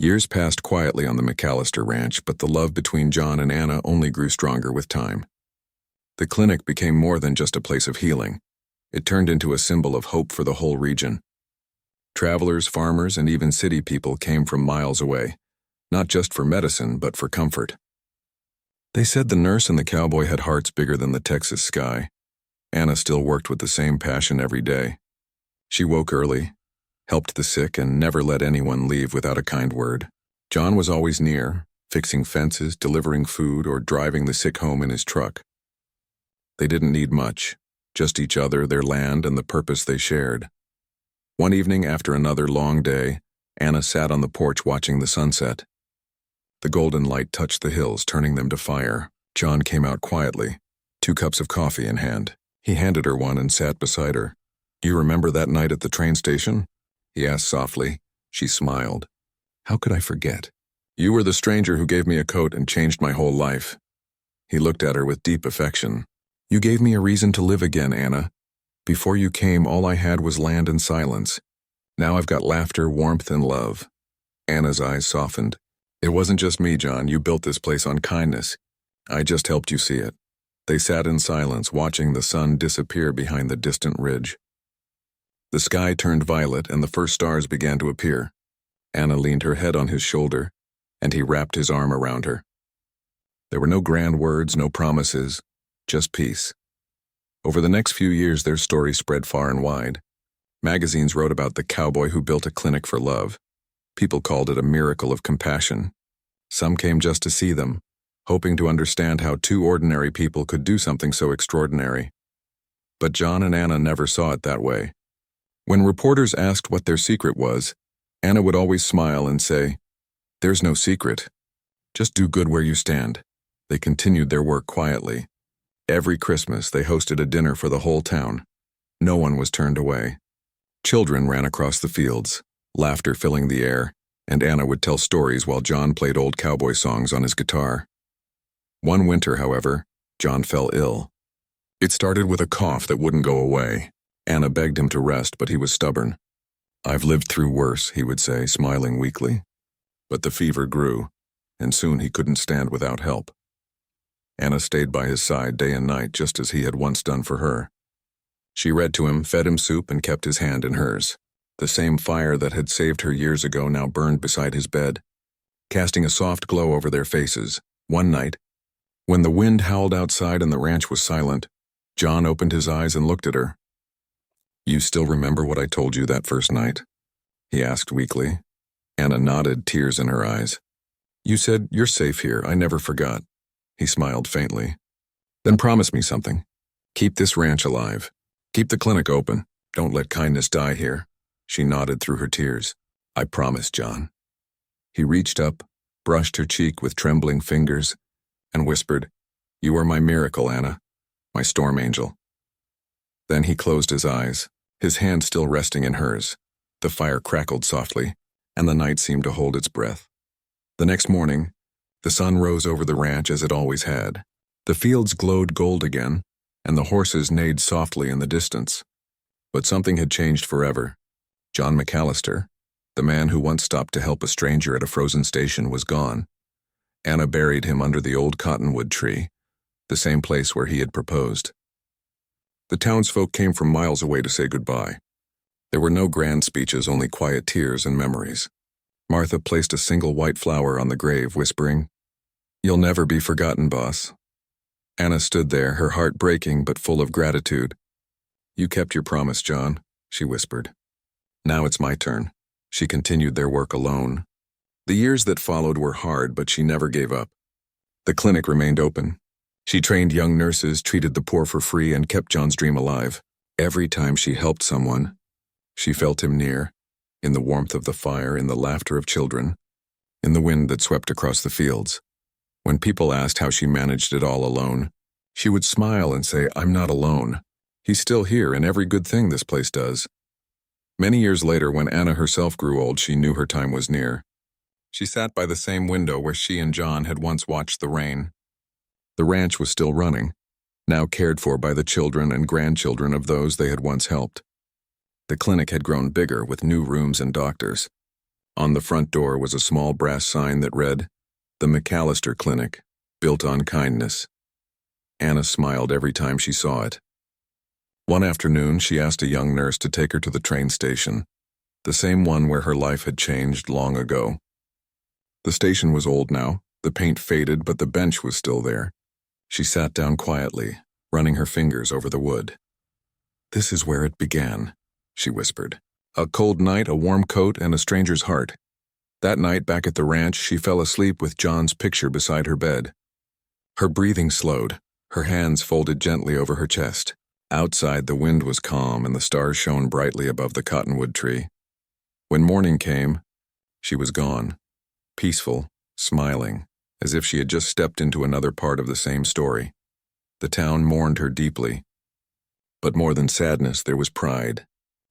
Years passed quietly on the McAllister ranch, but the love between John and Anna only grew stronger with time. The clinic became more than just a place of healing. It turned into a symbol of hope for the whole region. Travelers, farmers, and even city people came from miles away, not just for medicine, but for comfort. They said the nurse and the cowboy had hearts bigger than the Texas sky. Anna still worked with the same passion every day. She woke early, helped the sick, and never let anyone leave without a kind word. John was always near, fixing fences, delivering food, or driving the sick home in his truck. They didn't need much, just each other, their land, and the purpose they shared. One evening after another long day, Anna sat on the porch watching the sunset. The golden light touched the hills, turning them to fire. John came out quietly, 2 cups of coffee in hand. He handed her one and sat beside her. "You remember that night at the train station?" he asked softly. She smiled. "How could I forget? You were the stranger who gave me a coat and changed my whole life." He looked at her with deep affection. "You gave me a reason to live again, Anna. Before you came, all I had was land and silence. Now I've got laughter, warmth, and love." Anna's eyes softened. "It wasn't just me, John. You built this place on kindness. I just helped you see it." They sat in silence, watching the sun disappear behind the distant ridge. The sky turned violet, and the first stars began to appear. Anna leaned her head on his shoulder, and he wrapped his arm around her. There were no grand words, no promises, just peace. Over the next few years, their story spread far and wide. Magazines wrote about the cowboy who built a clinic for love. People called it a miracle of compassion. Some came just to see them, hoping to understand how 2 ordinary people could do something so extraordinary. But John and Anna never saw it that way. When reporters asked what their secret was, Anna would always smile and say, "There's no secret. Just do good where you stand." They continued their work quietly. Every Christmas, they hosted a dinner for the whole town. No one was turned away. Children ran across the fields, laughter filling the air, and Anna would tell stories while John played old cowboy songs on his guitar. One winter, however, John fell ill. It started with a cough that wouldn't go away. Anna begged him to rest, but he was stubborn. "I've lived through worse," he would say, smiling weakly. But the fever grew, and soon he couldn't stand without help. Anna stayed by his side day and night, just as he had once done for her. She read to him, fed him soup, and kept his hand in hers. The same fire that had saved her years ago now burned beside his bed, casting a soft glow over their faces. One night, when the wind howled outside and the ranch was silent, John opened his eyes and looked at her. "You still remember what I told you that first night?" he asked weakly. Anna nodded, tears in her eyes. "You said, 'You're safe here. I never forgot.'" He smiled faintly. "Then promise me something. Keep this ranch alive. Keep the clinic open. Don't let kindness die here." She nodded through her tears. "I promise, John." He reached up, brushed her cheek with trembling fingers, and whispered, "You are my miracle, Anna, my storm angel." Then he closed his eyes, his hand still resting in hers. The fire crackled softly, and the night seemed to hold its breath. The next morning, the sun rose over the ranch as it always had. The fields glowed gold again, and the horses neighed softly in the distance. But something had changed forever. John McAllister, the man who once stopped to help a stranger at a frozen station, was gone. Anna buried him under the old cottonwood tree, the same place where he had proposed. The townsfolk came from miles away to say goodbye. There were no grand speeches, only quiet tears and memories. Martha placed a single white flower on the grave, whispering, "You'll never be forgotten, boss." Anna stood there, her heart breaking but full of gratitude. "You kept your promise, John," she whispered. "Now it's my turn." She continued their work alone. The years that followed were hard, but she never gave up. The clinic remained open. She trained young nurses, treated the poor for free, and kept John's dream alive. Every time she helped someone, she felt him near, in the warmth of the fire, in the laughter of children, in the wind that swept across the fields. When people asked how she managed it all alone, she would smile and say, "I'm not alone. He's still here in every good thing this place does." Many years later, when Anna herself grew old, she knew her time was near. She sat by the same window where she and John had once watched the rain. The ranch was still running, now cared for by the children and grandchildren of those they had once helped. The clinic had grown bigger with new rooms and doctors. On the front door was a small brass sign that read, "The McAllister Clinic, built on kindness." Anna smiled every time she saw it. One afternoon, she asked a young nurse to take her to the train station, the same one where her life had changed long ago. The station was old now, the paint faded, but the bench was still there. She sat down quietly, running her fingers over the wood. "This is where it began," she whispered. "A cold night, a warm coat, and a stranger's heart." That night, back at the ranch, she fell asleep with John's picture beside her bed. Her breathing slowed, her hands folded gently over her chest. Outside, the wind was calm and the stars shone brightly above the cottonwood tree. When morning came, she was gone, peaceful, smiling, as if she had just stepped into another part of the same story. The town mourned her deeply. But more than sadness, there was pride.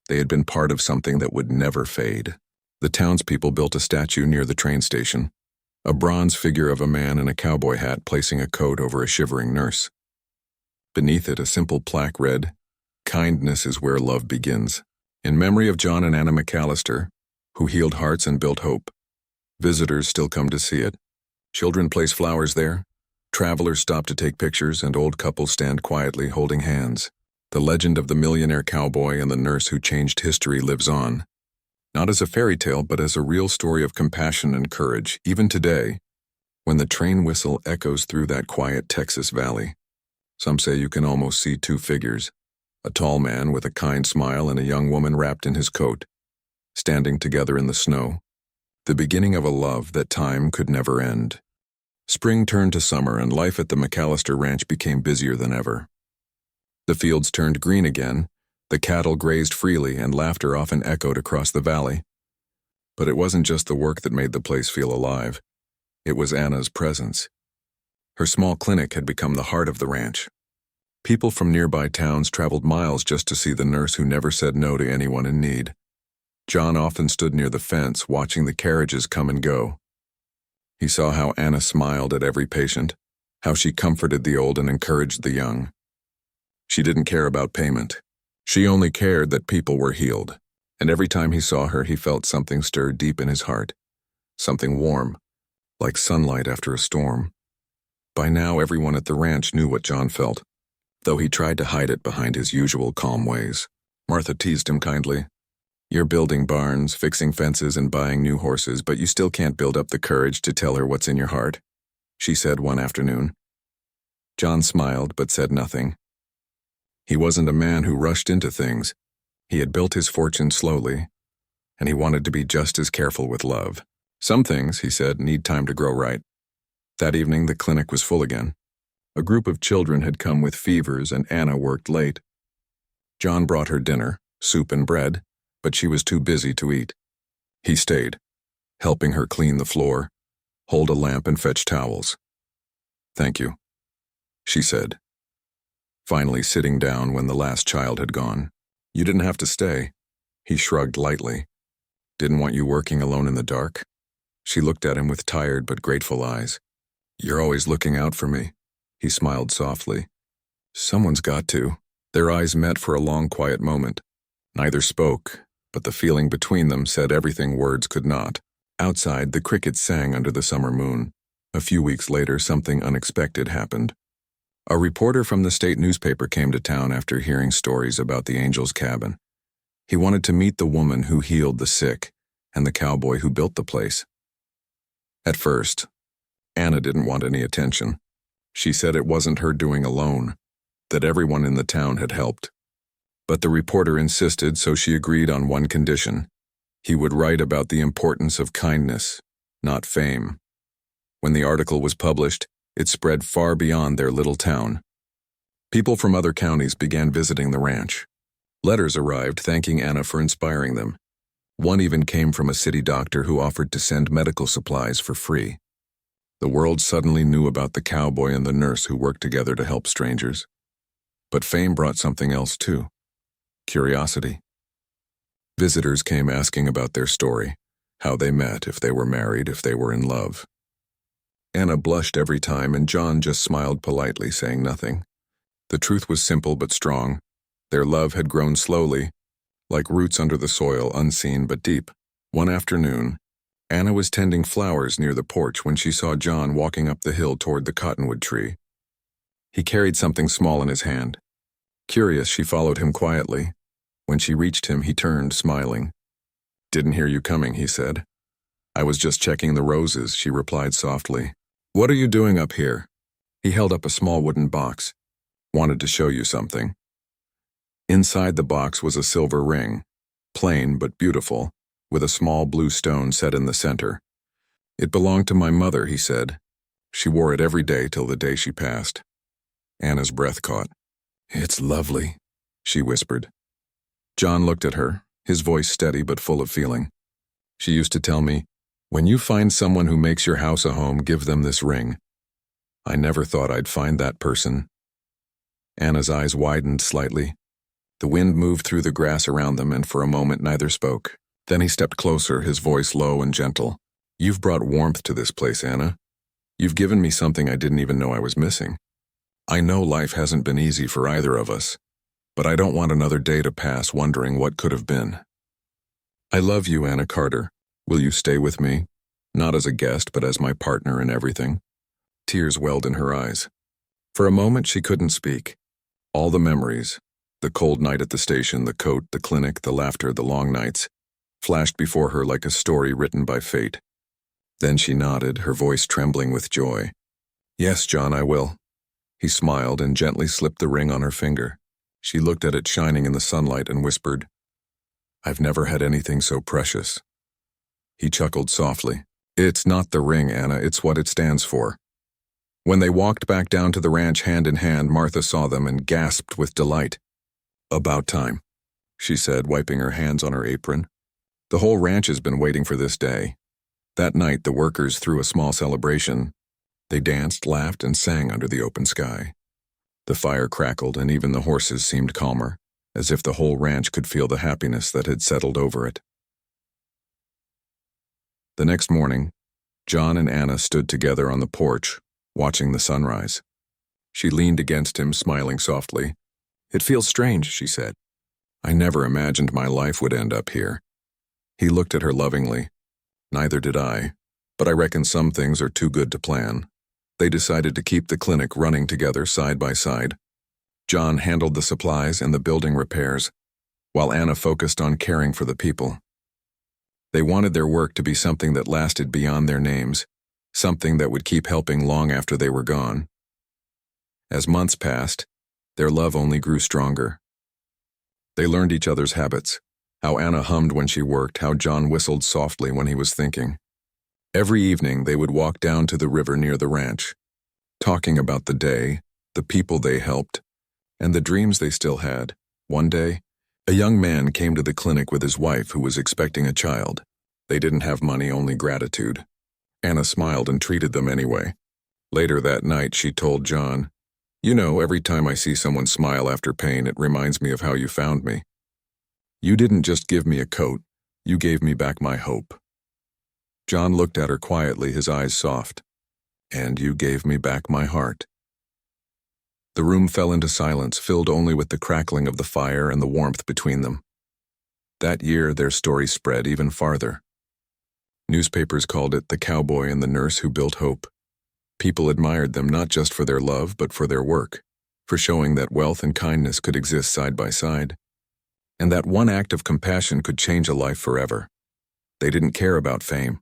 They had been part of something that would never fade. The townspeople built a statue near the train station, a bronze figure of a man in a cowboy hat placing a coat over a shivering nurse. Beneath it, a simple plaque read, "Kindness is where love begins," in memory of John and Anna McAllister, who healed hearts and built hope. Visitors still come to see it. Children place flowers there. Travelers stop to take pictures, and old couples stand quietly holding hands. The legend of the millionaire cowboy and the nurse who changed history lives on. Not as a fairy tale, but as a real story of compassion and courage, even today, when the train whistle echoes through that quiet Texas valley. Some say you can almost see two figures, a tall man with a kind smile and a young woman wrapped in his coat, standing together in the snow, the beginning of a love that time could never end. Spring turned to summer, and life at the McAllister Ranch became busier than ever. The fields turned green again, the cattle grazed freely, and laughter often echoed across the valley. But it wasn't just the work that made the place feel alive. It was Anna's presence. Her small clinic had become the heart of the ranch. People from nearby towns traveled miles just to see the nurse who never said no to anyone in need. John often stood near the fence, watching the carriages come and go. He saw how Anna smiled at every patient, how she comforted the old and encouraged the young. She didn't care about payment. She only cared that people were healed, and every time he saw her, he felt something stir deep in his heart, something warm, like sunlight after a storm. By now, everyone at the ranch knew what John felt, though he tried to hide it behind his usual calm ways. Martha teased him kindly. "You're building barns, fixing fences, and buying new horses, but you still can't build up the courage to tell her what's in your heart," she said one afternoon. John smiled but said nothing. He wasn't a man who rushed into things. He had built his fortune slowly, and he wanted to be just as careful with love. "Some things," he said, "need time to grow right." That evening, the clinic was full again. A group of children had come with fevers, and Anna worked late. John brought her dinner, soup and bread, but she was too busy to eat. He stayed, helping her clean the floor, hold a lamp, and fetch towels. "Thank you," she said, finally sitting down when the last child had gone. "You didn't have to stay." He shrugged lightly. "Didn't want you working alone in the dark?" She looked at him with tired but grateful eyes. "You're always looking out for me." He smiled softly. "Someone's got to." Their eyes met for a long, quiet moment. Neither spoke, but the feeling between them said everything words could not. Outside, the crickets sang under the summer moon. A few weeks later, something unexpected happened. A reporter from the state newspaper came to town after hearing stories about the Angel's Cabin. He wanted to meet the woman who healed the sick and the cowboy who built the place. At first, Anna didn't want any attention. She said it wasn't her doing alone, that everyone in the town had helped. But the reporter insisted, so she agreed on one condition. He would write about the importance of kindness, not fame. When the article was published, it spread far beyond their little town. People from other counties began visiting the ranch. Letters arrived thanking Anna for inspiring them. One even came from a city doctor who offered to send medical supplies for free. The world suddenly knew about the cowboy and the nurse who worked together to help strangers. But fame brought something else too: curiosity. Visitors came asking about their story, how they met, if they were married, if they were in love. Anna blushed every time, and John just smiled politely, saying nothing. The truth was simple but strong. Their love had grown slowly, like roots under the soil, unseen but deep. One afternoon, Anna was tending flowers near the porch when she saw John walking up the hill toward the cottonwood tree. He carried something small in his hand. Curious, she followed him quietly. When she reached him, he turned, smiling. "Didn't hear you coming," he said. "I was just checking the roses," she replied softly. "What are you doing up here?" He held up a small wooden box. "Wanted to show you something." Inside the box was a silver ring, plain but beautiful, with a small blue stone set in the center. "It belonged to my mother," he said. "She wore it every day till the day she passed." Anna's breath caught. "It's lovely," she whispered. John looked at her, his voice steady but full of feeling. "She used to tell me, 'When you find someone who makes your house a home, give them this ring.' I never thought I'd find that person." Anna's eyes widened slightly. The wind moved through the grass around them, and for a moment neither spoke. Then he stepped closer, his voice low and gentle. "You've brought warmth to this place, Anna. You've given me something I didn't even know I was missing. I know life hasn't been easy for either of us, but I don't want another day to pass wondering what could have been. I love you, Anna Carter. Will you stay with me? Not as a guest, but as my partner in everything." Tears welled in her eyes. For a moment she couldn't speak. All the memories, the cold night at the station, the coat, the clinic, the laughter, the long nights, flashed before her like a story written by fate. Then she nodded, her voice trembling with joy. "Yes, John, I will." He smiled and gently slipped the ring on her finger. She looked at it shining in the sunlight and whispered, "I've never had anything so precious." He chuckled softly. "It's not the ring, Anna, it's what it stands for." When they walked back down to the ranch hand in hand, Martha saw them and gasped with delight. "About time," she said, wiping her hands on her apron. "The whole ranch has been waiting for this day." That night, the workers threw a small celebration. They danced, laughed, and sang under the open sky. The fire crackled, and even the horses seemed calmer, as if the whole ranch could feel the happiness that had settled over it. The next morning, John and Anna stood together on the porch, watching the sunrise. She leaned against him, smiling softly. "It feels strange," she said. "I never imagined my life would end up here." He looked at her lovingly. "Neither did I, but I reckon some things are too good to plan." They decided to keep the clinic running together side by side. John handled the supplies and the building repairs, while Anna focused on caring for the people. They wanted their work to be something that lasted beyond their names, something that would keep helping long after they were gone. As months passed, their love only grew stronger. They learned each other's habits, how Anna hummed when she worked, how John whistled softly when he was thinking. Every evening they would walk down to the river near the ranch, talking about the day, the people they helped, and the dreams they still had. One day, a young man came to the clinic with his wife who was expecting a child. They didn't have money, only gratitude. Anna smiled and treated them anyway. Later that night, she told John, "You know, every time I see someone smile after pain, it reminds me of how you found me. You didn't just give me a coat, you gave me back my hope." John looked at her quietly, his eyes soft. "And you gave me back my heart." The room fell into silence, filled only with the crackling of the fire and the warmth between them. That year, their story spread even farther. Newspapers called it the cowboy and the nurse who built hope. People admired them not just for their love, but for their work, for showing that wealth and kindness could exist side by side, and that one act of compassion could change a life forever. They didn't care about fame.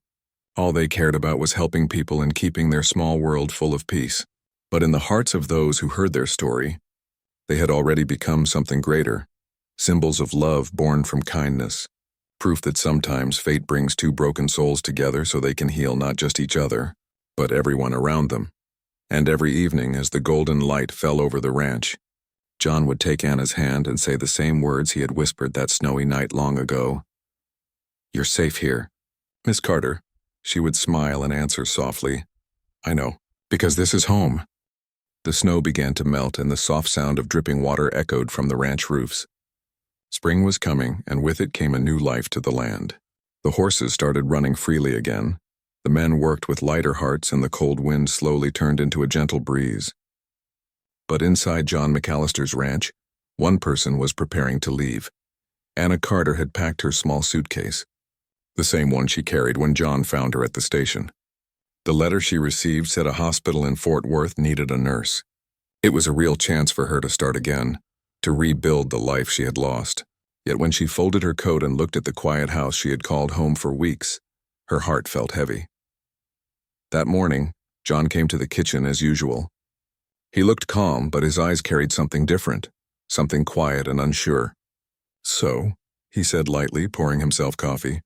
All they cared about was helping people and keeping their small world full of peace. But in the hearts of those who heard their story, they had already become something greater, symbols of love born from kindness, proof that sometimes fate brings two broken souls together so they can heal not just each other, but everyone around them. And every evening, as the golden light fell over the ranch, John would take Anna's hand and say the same words he had whispered that snowy night long ago. "You're safe here, Miss Carter." She would smile and answer softly, "I know, because this is home." The snow began to melt and the soft sound of dripping water echoed from the ranch roofs. Spring was coming, and with it came a new life to the land. The horses started running freely again. The men worked with lighter hearts, and the cold wind slowly turned into a gentle breeze. But inside John McAllister's ranch, one person was preparing to leave. Anna Carter had packed her small suitcase. the same one she carried when John found her at the station. The letter she received said a hospital in Fort Worth needed a nurse. It was a real chance for her to start again, to rebuild the life she had lost. Yet when she folded her coat and looked at the quiet house she had called home for weeks, her heart felt heavy. That morning, John came to the kitchen as usual. He looked calm, but his eyes carried something different, something quiet and unsure. "So," he said lightly, pouring himself coffee,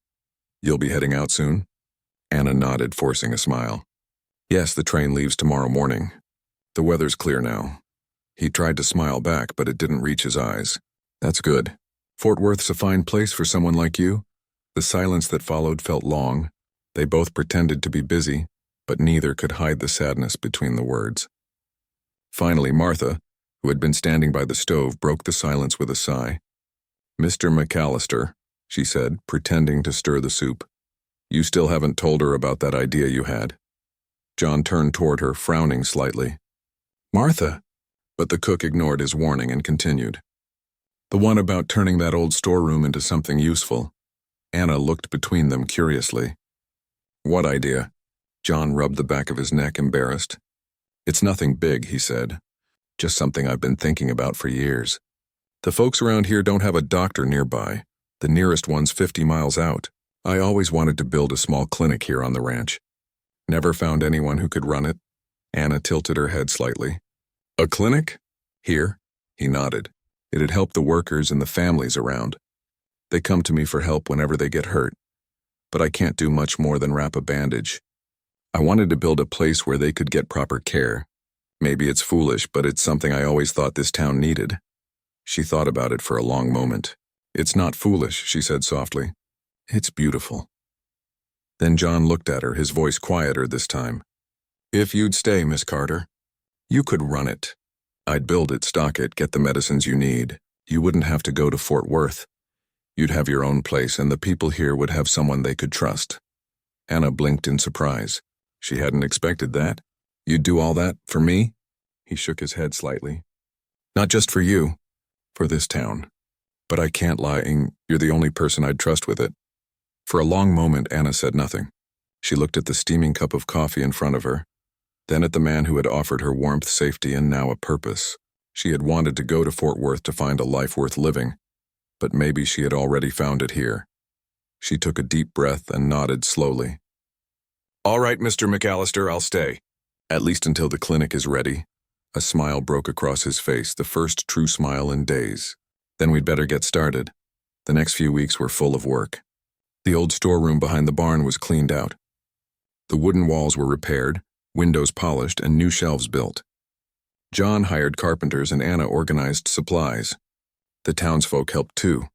"you'll be heading out soon?" Anna nodded, forcing a smile. "Yes, the train leaves tomorrow morning. The weather's clear now." He tried to smile back, but it didn't reach his eyes. "That's good. Fort Worth's a fine place for someone like you." The silence that followed felt long. They both pretended to be busy, but neither could hide the sadness between the words. Finally, Martha, who had been standing by the stove, broke the silence with a sigh. "Mr. McAllister," she said, pretending to stir the soup. "You still haven't told her about that idea you had." John turned toward her, frowning slightly. "Martha!" But the cook ignored his warning and continued. "The one about turning that old storeroom into something useful." Anna looked between them curiously. "What idea?" John rubbed the back of his neck, embarrassed. "It's nothing big," he said. "Just something I've been thinking about for years. The folks around here don't have a doctor nearby. The nearest one's 50 miles out. I always wanted to build a small clinic here on the ranch. Never found anyone who could run it." Anna tilted her head slightly. "A clinic? Here?" He nodded. "It'd help the workers and the families around. They come to me for help whenever they get hurt. But I can't do much more than wrap a bandage. I wanted to build a place where they could get proper care. Maybe it's foolish, but it's something I always thought this town needed." She thought about it for a long moment. "It's not foolish," she said softly. "It's beautiful." Then John looked at her, his voice quieter this time. "If you'd stay, Miss Carter, you could run it. I'd build it, stock it, get the medicines you need. You wouldn't have to go to Fort Worth. You'd have your own place, and the people here would have someone they could trust." Anna blinked in surprise. She hadn't expected that. "You'd do all that for me?" He shook his head slightly. "Not just for you, for this town. But I can't lie, you're the only person I'd trust with it." For a long moment, Anna said nothing. She looked at the steaming cup of coffee in front of her, then at the man who had offered her warmth, safety, and now a purpose. She had wanted to go to Fort Worth to find a life worth living, but maybe she had already found it here. She took a deep breath and nodded slowly. "All right, Mr. McAllister, I'll stay. At least until the clinic is ready." A smile broke across his face, the first true smile in days. "Then we'd better get started." The next few weeks were full of work. The old storeroom behind the barn was cleaned out. The wooden walls were repaired, windows polished, and new shelves built. John hired carpenters and Anna organized supplies. The townsfolk helped too.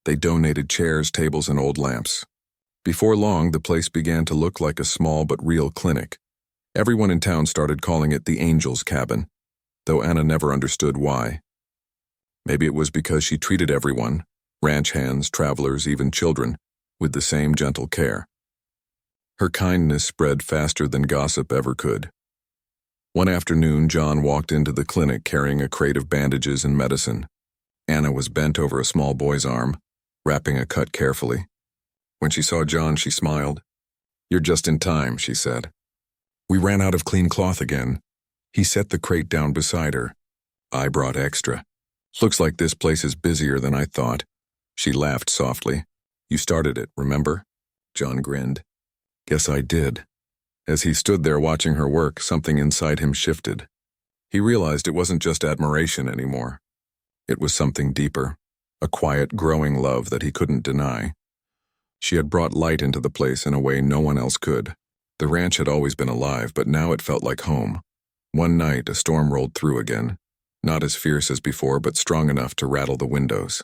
They donated chairs, tables, and old lamps. Before long, the place began to look like a small but real clinic. Everyone in town started calling it the Angel's Cabin, though Anna never understood why. Maybe it was because she treated everyone, ranch hands, travelers, even children, with the same gentle care. Her kindness spread faster than gossip ever could. One afternoon, John walked into the clinic carrying a crate of bandages and medicine. Anna was bent over a small boy's arm, wrapping a cut carefully. When she saw John, she smiled. "You're just in time," she said. "We ran out of clean cloth again." He set the crate down beside her. "I brought extra. Looks like this place is busier than I thought." She laughed softly. "You started it, remember?" John grinned. "Guess I did." As he stood there watching her work, something inside him shifted. He realized it wasn't just admiration anymore. It was something deeper, a quiet, growing love that he couldn't deny. She had brought light into the place in a way no one else could. The ranch had always been alive, but now it felt like home. One night, a storm rolled through again, not as fierce as before, but strong enough to rattle the windows.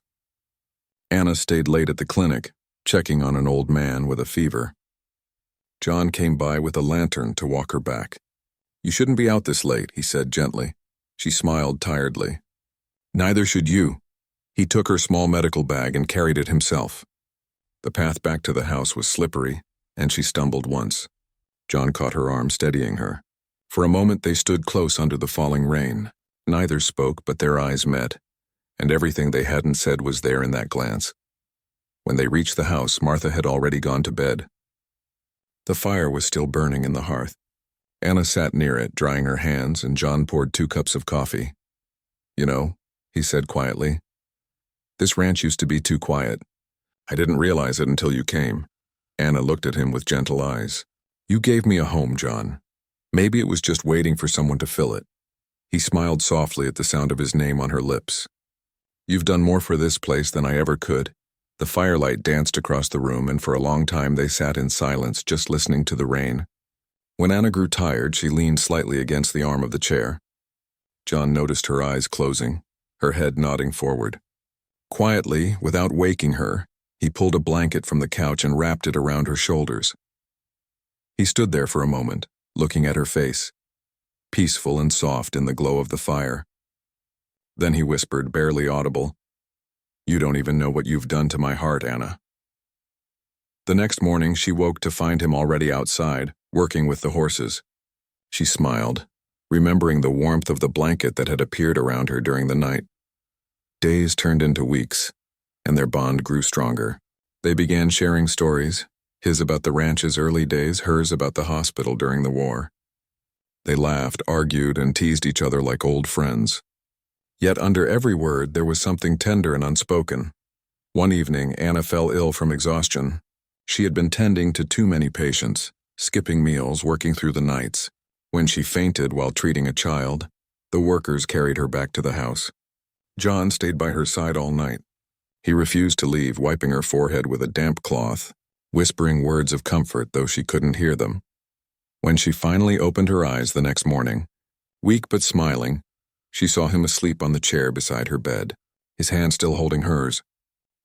Anna stayed late at the clinic, checking on an old man with a fever. John came by with a lantern to walk her back. "You shouldn't be out this late," he said gently. She smiled tiredly. "Neither should you." He took her small medical bag and carried it himself. The path back to the house was slippery, and she stumbled once. John caught her arm, steadying her. For a moment they stood close under the falling rain. Neither spoke, but their eyes met, and everything they hadn't said was there in that glance. When they reached the house, Martha had already gone to bed. The fire was still burning in the hearth. Anna sat near it, drying her hands, and John poured 2 cups of coffee. "You know," he said quietly, "this ranch used to be too quiet. I didn't realize it until you came." Anna looked at him with gentle eyes. "You gave me a home, John. Maybe it was just waiting for someone to fill it." He smiled softly at the sound of his name on her lips. "You've done more for this place than I ever could." The firelight danced across the room, and for a long time they sat in silence, just listening to the rain. When Anna grew tired, she leaned slightly against the arm of the chair. John noticed her eyes closing, her head nodding forward. Quietly, without waking her, he pulled a blanket from the couch and wrapped it around her shoulders. He stood there for a moment, looking at her face, peaceful and soft in the glow of the fire. Then he whispered, barely audible, "You don't even know what you've done to my heart, Anna." The next morning, she woke to find him already outside, working with the horses. She smiled, remembering the warmth of the blanket that had appeared around her during the night. Days turned into weeks, and their bond grew stronger. They began sharing stories, his about the ranch's early days, hers about the hospital during the war. They laughed, argued, and teased each other like old friends. Yet under every word there was something tender and unspoken. One evening, Anna fell ill from exhaustion. She had been tending to too many patients, skipping meals, working through the nights. When she fainted while treating a child, the workers carried her back to the house. John stayed by her side all night. He refused to leave, wiping her forehead with a damp cloth, whispering words of comfort, though she couldn't hear them. When she finally opened her eyes the next morning, weak but smiling, she saw him asleep on the chair beside her bed, his hand still holding hers.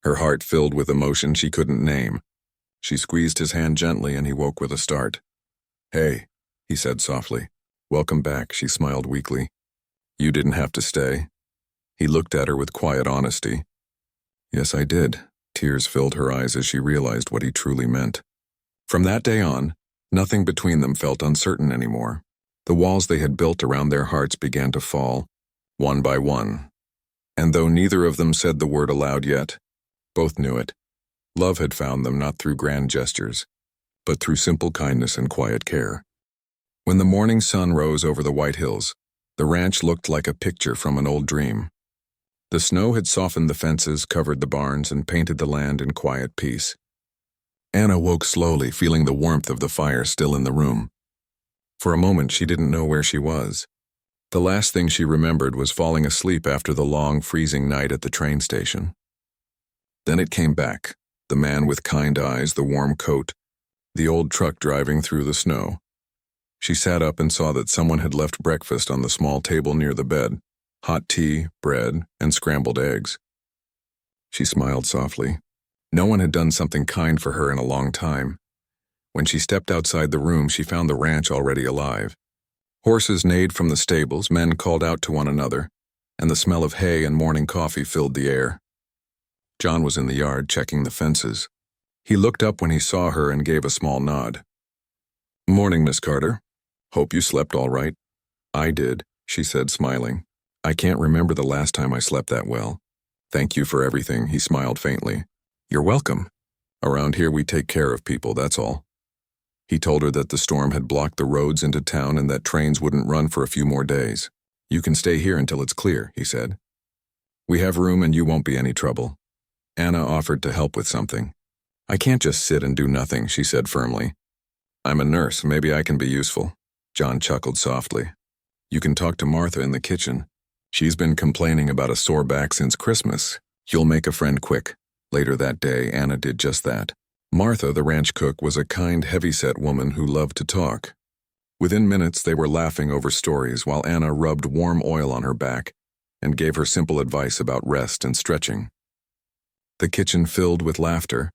Her heart filled with emotion she couldn't name. She squeezed his hand gently and he woke with a start. "Hey," he said softly. "Welcome back," she smiled weakly. "You didn't have to stay." He looked at her with quiet honesty. "Yes, I did." Tears filled her eyes as she realized what he truly meant. From that day on, nothing between them felt uncertain anymore. The walls they had built around their hearts began to fall, one by one. And though neither of them said the word aloud yet, both knew it. Love had found them not through grand gestures, but through simple kindness and quiet care. When the morning sun rose over the white hills, the ranch looked like a picture from an old dream. The snow had softened the fences, covered the barns, and painted the land in quiet peace. Anna woke slowly, feeling the warmth of the fire still in the room. For a moment, she didn't know where she was. The last thing she remembered was falling asleep after the long, freezing night at the train station. Then it came back, the man with kind eyes, the warm coat, the old truck driving through the snow. She sat up and saw that someone had left breakfast on the small table near the bed, hot tea, bread, and scrambled eggs. She smiled softly. No one had done something kind for her in a long time. When she stepped outside the room, she found the ranch already alive. Horses neighed from the stables, men called out to one another, and the smell of hay and morning coffee filled the air. John was in the yard checking the fences. He looked up when he saw her and gave a small nod. "Morning, Miss Carter. Hope you slept all right." "I did," she said, smiling. "I can't remember the last time I slept that well." "Thank you for everything," he smiled faintly. "You're welcome. Around here we take care of people, that's all." He told her that the storm had blocked the roads into town and that trains wouldn't run for a few more days. "You can stay here until it's clear," he said. "We have room and you won't be any trouble." Anna offered to help with something. "I can't just sit and do nothing," she said firmly. "I'm a nurse, maybe I can be useful." John chuckled softly. "You can talk to Martha in the kitchen. She's been complaining about a sore back since Christmas. You'll make a friend quick." Later that day, Anna did just that. Martha, the ranch cook, was a kind, heavy-set woman who loved to talk. Within minutes, they were laughing over stories while Anna rubbed warm oil on her back and gave her simple advice about rest and stretching. The kitchen filled with laughter,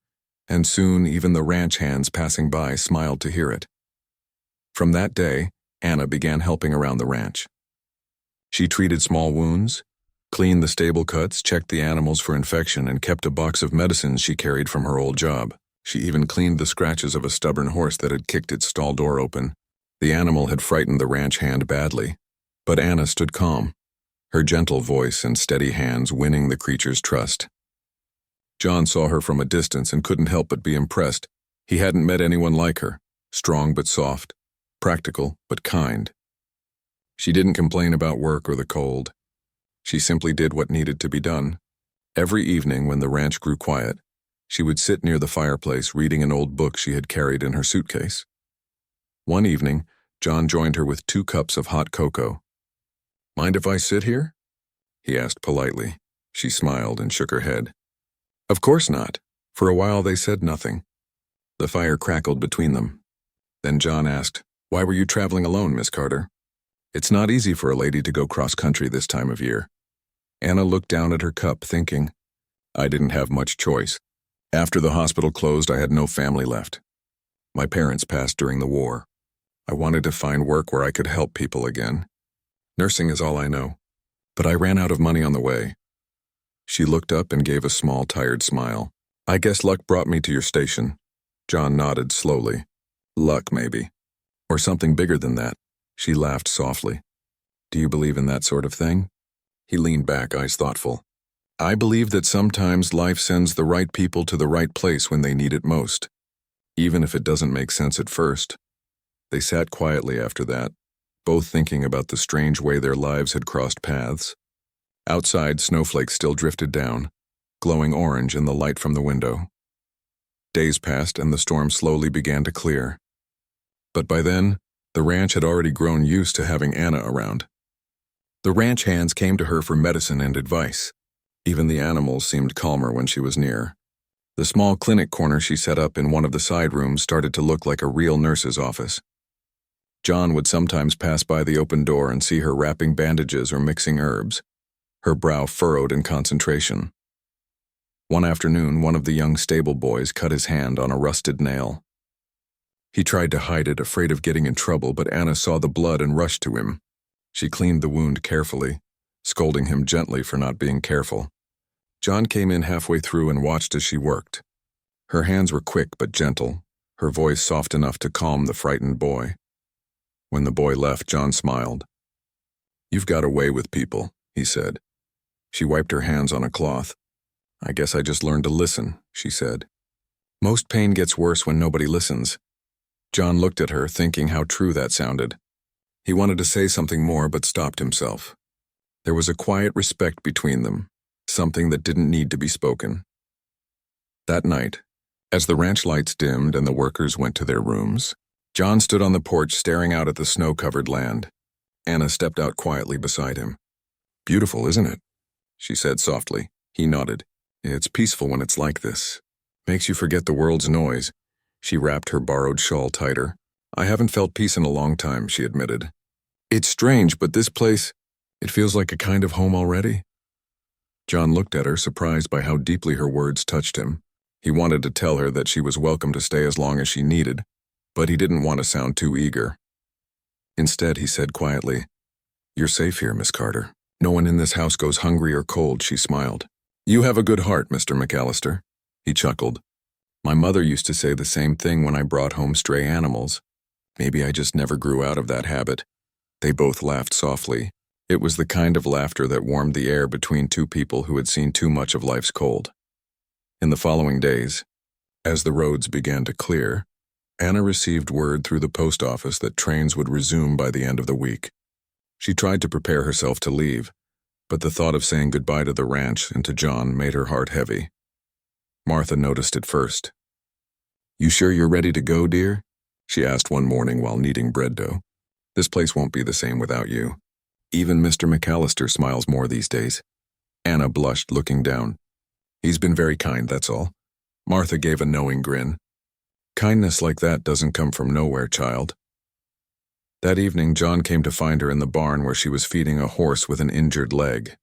and soon even the ranch hands passing by smiled to hear it. From that day, Anna began helping around the ranch. She treated small wounds, cleaned the stable cuts, checked the animals for infection, and kept a box of medicines she carried from her old job. She even cleaned the scratches of a stubborn horse that had kicked its stall door open. The animal had frightened the ranch hand badly, but Anna stood calm, her gentle voice and steady hands winning the creature's trust. John saw her from a distance and couldn't help but be impressed. He hadn't met anyone like her, strong but soft, practical but kind. She didn't complain about work or the cold. She simply did what needed to be done. Every evening when the ranch grew quiet, she would sit near the fireplace reading an old book she had carried in her suitcase. One evening, John joined her with 2 cups of hot cocoa. "Mind if I sit here?" he asked politely. She smiled and shook her head. Of course not. For a while they said nothing. The fire crackled between them. Then John asked, "Why were you traveling alone, Miss Carter? It's not easy for a lady to go cross-country this time of year." Anna looked down at her cup, thinking, "I didn't have much choice. After the hospital closed, I had no family left. My parents passed during the war. I wanted to find work where I could help people again. Nursing is all I know. But I ran out of money on the way." She looked up and gave a small, tired smile. "I guess luck brought me to your station." John nodded slowly. "Luck, maybe. Or something bigger than that." She laughed softly. "Do you believe in that sort of thing?" He leaned back, eyes thoughtful. "I believe that sometimes life sends the right people to the right place when they need it most, even if it doesn't make sense at first." They sat quietly after that, both thinking about the strange way their lives had crossed paths. Outside, snowflakes still drifted down, glowing orange in the light from the window. Days passed and the storm slowly began to clear. But by then, the ranch had already grown used to having Anna around. The ranch hands came to her for medicine and advice. Even the animals seemed calmer when she was near. The small clinic corner she set up in one of the side rooms started to look like a real nurse's office. John would sometimes pass by the open door and see her wrapping bandages or mixing herbs, her brow furrowed in concentration. One afternoon, one of the young stable boys cut his hand on a rusted nail. He tried to hide it, afraid of getting in trouble, but Anna saw the blood and rushed to him. She cleaned the wound carefully, scolding him gently for not being careful. John came in halfway through and watched as she worked. Her hands were quick but gentle, her voice soft enough to calm the frightened boy. When the boy left, John smiled. "You've got a way with people," he said. She wiped her hands on a cloth. "I guess I just learned to listen," she said. "Most pain gets worse when nobody listens." John looked at her, thinking how true that sounded. He wanted to say something more, but stopped himself. There was a quiet respect between them, something that didn't need to be spoken. That night, as the ranch lights dimmed and the workers went to their rooms, John stood on the porch staring out at the snow-covered land. Anna stepped out quietly beside him. "Beautiful, isn't it?" she said softly. He nodded. "It's peaceful when it's like this. Makes you forget the world's noise." She wrapped her borrowed shawl tighter. "I haven't felt peace in a long time," she admitted. "It's strange, but this place, it feels like a kind of home already." John looked at her, surprised by how deeply her words touched him. He wanted to tell her that she was welcome to stay as long as she needed, but he didn't want to sound too eager. Instead, he said quietly, "You're safe here, Miss Carter. No one in this house goes hungry or cold," she smiled. "You have a good heart, Mr. McAllister." He chuckled. "My mother used to say the same thing when I brought home stray animals. Maybe I just never grew out of that habit." They both laughed softly. It was the kind of laughter that warmed the air between two people who had seen too much of life's cold. In the following days, as the roads began to clear, Anna received word through the post office that trains would resume by the end of the week. She tried to prepare herself to leave, but the thought of saying goodbye to the ranch and to John made her heart heavy. Martha noticed it first. "You sure you're ready to go, dear?" she asked one morning while kneading bread dough. "This place won't be the same without you. Even Mr. McAllister smiles more these days." Anna blushed, looking down. "He's been very kind, that's all." Martha gave a knowing grin. "Kindness like that doesn't come from nowhere, child." That evening, John came to find her in the barn where she was feeding a horse with an injured leg.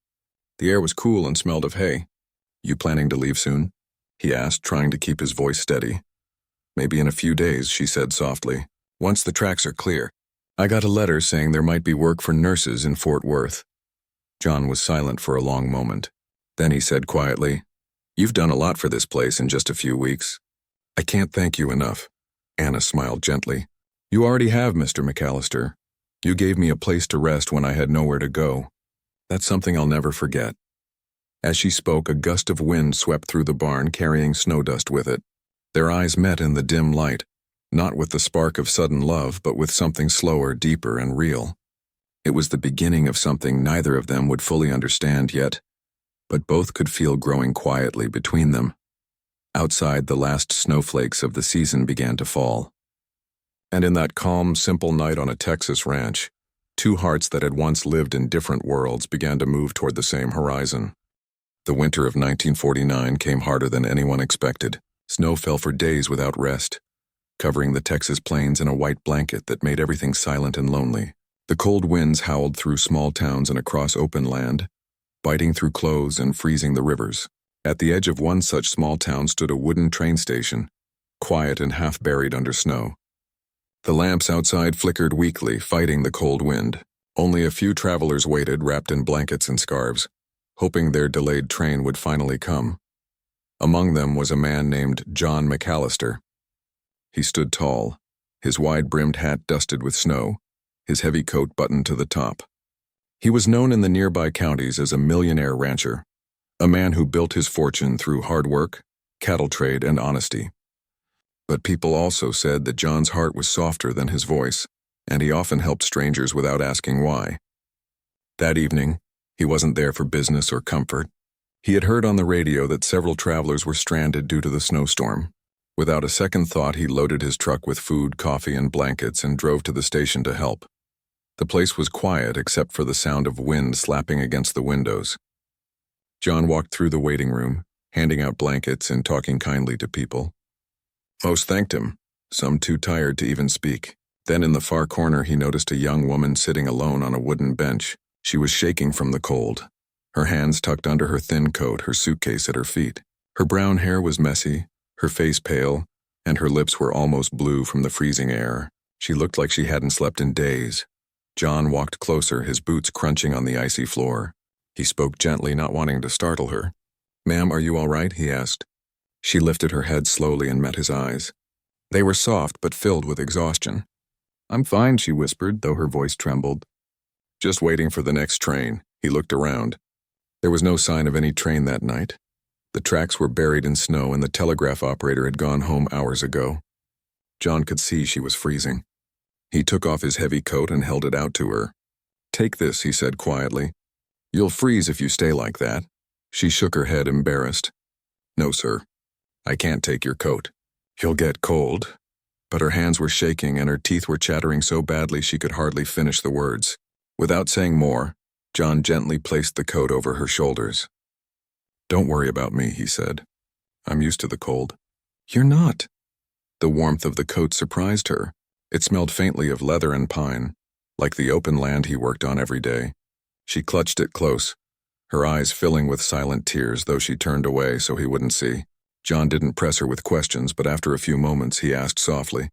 The air was cool and smelled of hay. "You planning to leave soon?" he asked, trying to keep his voice steady. "Maybe in a few days," she said softly. "Once the tracks are clear. I got a letter saying there might be work for nurses in Fort Worth." John was silent for a long moment. Then he said quietly, "You've done a lot for this place in just a few weeks." "I can't thank you enough." Anna smiled gently. "You already have, Mr. McAllister. You gave me a place to rest when I had nowhere to go. That's something I'll never forget." As she spoke, a gust of wind swept through the barn, carrying snow dust with it. Their eyes met in the dim light, not with the spark of sudden love, but with something slower, deeper, and real. It was the beginning of something neither of them would fully understand yet, but both could feel growing quietly between them. Outside, the last snowflakes of the season began to fall. And in that calm, simple night on a Texas ranch, two hearts that had once lived in different worlds began to move toward the same horizon. The winter of 1949 came harder than anyone expected. Snow fell for days without rest, covering the Texas plains in a white blanket that made everything silent and lonely. The cold winds howled through small towns and across open land, biting through clothes and freezing the rivers. At the edge of one such small town stood a wooden train station, quiet and half buried under snow. The lamps outside flickered weakly, fighting the cold wind. Only a few travelers waited, wrapped in blankets and scarves, hoping their delayed train would finally come. Among them was a man named John McAllister. He stood tall, his wide-brimmed hat dusted with snow, his heavy coat buttoned to the top. He was known in the nearby counties as a millionaire rancher, a man who built his fortune through hard work, cattle trade, and honesty. But people also said that John's heart was softer than his voice, and he often helped strangers without asking why. That evening, he wasn't there for business or comfort. He had heard on the radio that several travelers were stranded due to the snowstorm. Without a second thought, he loaded his truck with food, coffee, and blankets and drove to the station to help. The place was quiet except for the sound of wind slapping against the windows. John walked through the waiting room, handing out blankets and talking kindly to people. Most thanked him, some too tired to even speak. Then in the far corner he noticed a young woman sitting alone on a wooden bench. She was shaking from the cold, her hands tucked under her thin coat, her suitcase at her feet. Her brown hair was messy, her face pale, and her lips were almost blue from the freezing air. She looked like she hadn't slept in days. John walked closer, his boots crunching on the icy floor. He spoke gently, not wanting to startle her. "Ma'am, are you all right?" he asked. She lifted her head slowly and met his eyes. They were soft but filled with exhaustion. "I'm fine," she whispered, though her voice trembled. "Just waiting for the next train." He looked around. There was no sign of any train that night. The tracks were buried in snow and the telegraph operator had gone home hours ago. John could see she was freezing. He took off his heavy coat and held it out to her. "Take this," he said quietly. "You'll freeze if you stay like that." She shook her head, embarrassed. "No, sir. I can't take your coat. You'll get cold." But her hands were shaking and her teeth were chattering so badly she could hardly finish the words. Without saying more, John gently placed the coat over her shoulders. "Don't worry about me," he said. "I'm used to the cold." "You're not." The warmth of the coat surprised her. It smelled faintly of leather and pine, like the open land he worked on every day. She clutched it close, her eyes filling with silent tears, though she turned away so he wouldn't see. John didn't press her with questions, but after a few moments he asked softly,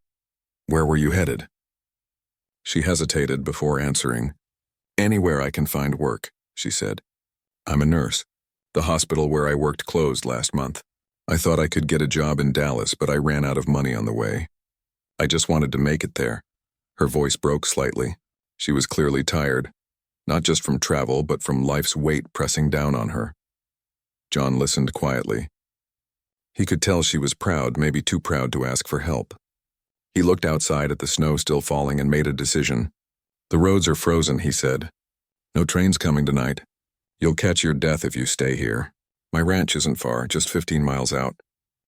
"Where were you headed?" She hesitated before answering. "Anywhere I can find work," she said. "I'm a nurse. The hospital where I worked closed last month. I thought I could get a job in Dallas, but I ran out of money on the way. I just wanted to make it there." Her voice broke slightly. She was clearly tired, not just from travel, but from life's weight pressing down on her. John listened quietly. He could tell she was proud, maybe too proud to ask for help. He looked outside at the snow still falling and made a decision. "The roads are frozen," he said. "No trains coming tonight. You'll catch your death if you stay here. My ranch isn't far, just 15 miles out.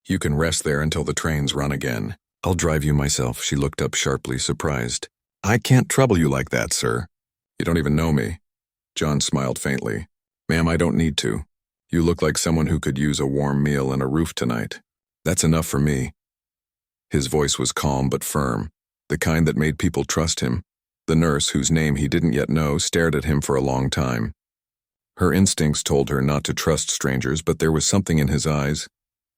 You can rest there until the trains run again. I'll drive you myself." She looked up sharply, surprised. "I can't trouble you like that, sir. You don't even know me." John smiled faintly. "Ma'am, I don't need to. You look like someone who could use a warm meal and a roof tonight. That's enough for me." His voice was calm but firm, the kind that made people trust him. The nurse, whose name he didn't yet know, stared at him for a long time. Her instincts told her not to trust strangers, but there was something in his eyes,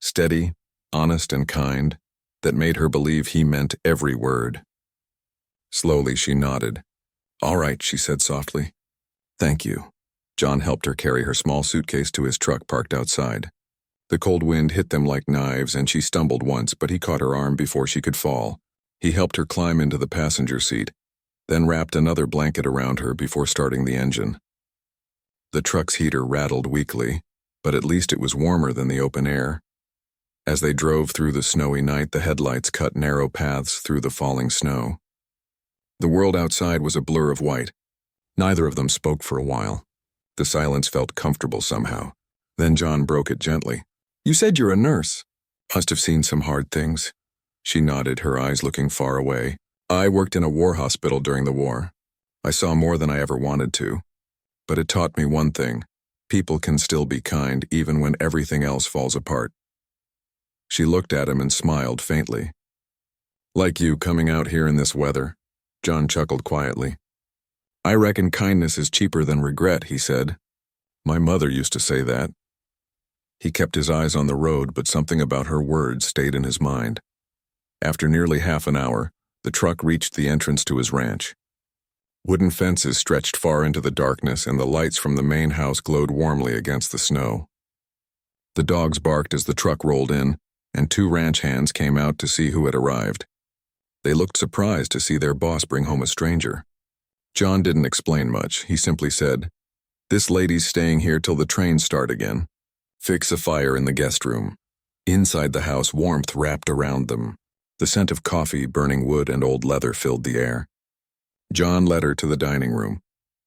steady, honest, and kind, that made her believe he meant every word. Slowly she nodded. "All right," she said softly. "Thank you." John helped her carry her small suitcase to his truck parked outside. The cold wind hit them like knives and she stumbled once, but he caught her arm before she could fall. He helped her climb into the passenger seat, then wrapped another blanket around her before starting the engine. The truck's heater rattled weakly, but at least it was warmer than the open air. As they drove through the snowy night, the headlights cut narrow paths through the falling snow. The world outside was a blur of white. Neither of them spoke for a while. The silence felt comfortable somehow. Then John broke it gently. "You said you're a nurse. Must have seen some hard things." She nodded, her eyes looking far away. "I worked in a war hospital during the war. I saw more than I ever wanted to. But it taught me one thing. People can still be kind even when everything else falls apart." She looked at him and smiled faintly. "Like you coming out here in this weather?" John chuckled quietly. "I reckon kindness is cheaper than regret," he said. "My mother used to say that." He kept his eyes on the road, but something about her words stayed in his mind. After nearly half an hour, the truck reached the entrance to his ranch. Wooden fences stretched far into the darkness, and the lights from the main house glowed warmly against the snow. The dogs barked as the truck rolled in, and 2 ranch hands came out to see who had arrived. They looked surprised to see their boss bring home a stranger. John didn't explain much. He simply said, "This lady's staying here till the trains start again. Fix a fire in the guest room." Inside the house, warmth wrapped around them. The scent of coffee, burning wood, and old leather filled the air. John led her to the dining room,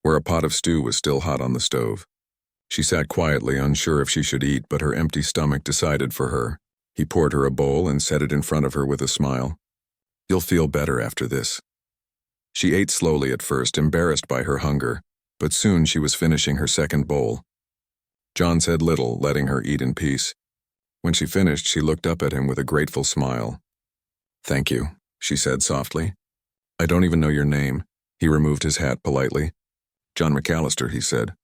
where a pot of stew was still hot on the stove. She sat quietly, unsure if she should eat, but her empty stomach decided for her. He poured her a bowl and set it in front of her with a smile. "You'll feel better after this." She ate slowly at first, embarrassed by her hunger, but soon she was finishing her second bowl. John said little, letting her eat in peace. When she finished, she looked up at him with a grateful smile. "Thank you," she said softly. "I don't even know your name." He removed his hat politely. "John McAllister," he said.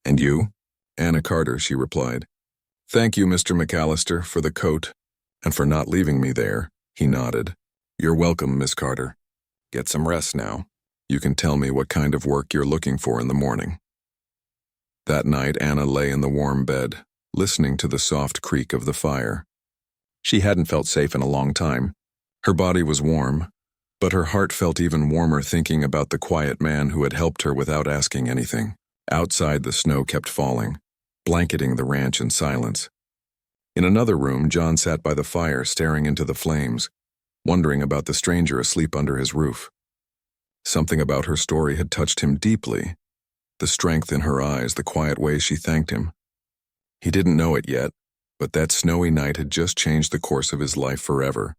"And you?" "Anna Carter," she replied. "Thank you, Mr. McAllister, for the coat, and for not leaving me there," he nodded. "You're welcome, Miss Carter. Get some rest now. You can tell me what kind of work you're looking for in the morning." That night, Anna lay in the warm bed, listening to the soft creak of the fire. She hadn't felt safe in a long time. Her body was warm, but her heart felt even warmer thinking about the quiet man who had helped her without asking anything. Outside, the snow kept falling, blanketing the ranch in silence. In another room, John sat by the fire, staring into the flames, wondering about the stranger asleep under his roof. Something about her story had touched him deeply. The strength in her eyes, the quiet way she thanked him. He didn't know it yet, but that snowy night had just changed the course of his life forever.